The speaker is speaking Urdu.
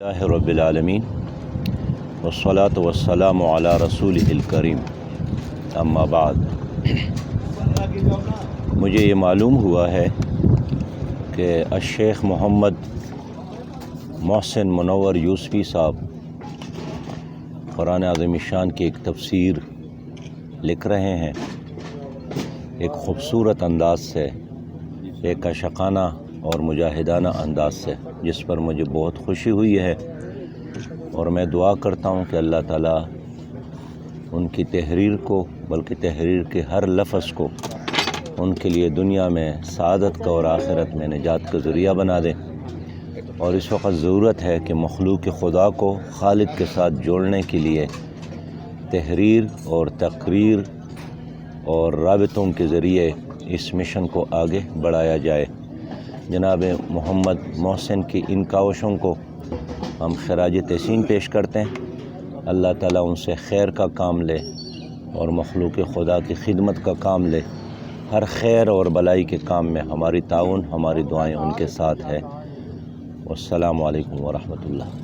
اللہ رب العالمین والصلاة والسلام علی رسولہ الکریم اما بعد۔ مجھے یہ معلوم ہوا ہے کہ الشیخ محمد محسن منور یوسفی صاحب قرآن عظیم شان کی ایک تفسیر لکھ رہے ہیں، ایک خوبصورت انداز سے، ایک عاشقانہ اور مجاہدانہ انداز سے، جس پر مجھے بہت خوشی ہوئی ہے، اور میں دعا کرتا ہوں کہ اللہ تعالیٰ ان کی تحریر کو، بلکہ تحریر کے ہر لفظ کو ان کے لیے دنیا میں سعادت کا اور آخرت میں نجات کا ذریعہ بنا دے۔ اور اس وقت ضرورت ہے کہ مخلوق خدا کو خالق کے ساتھ جوڑنے کے لیے تحریر اور تقریر اور رابطوں کے ذریعے اس مشن کو آگے بڑھایا جائے۔ جناب محمد محسن کی ان کاوشوں کو ہم خراج تحسین پیش کرتے ہیں۔ اللہ تعالیٰ ان سے خیر کا کام لے اور مخلوق خدا کی خدمت کا کام لے۔ ہر خیر اور بلائی کے کام میں ہماری تعاون، ہماری دعائیں ان کے ساتھ ہے۔ والسلام علیکم ورحمۃ اللہ۔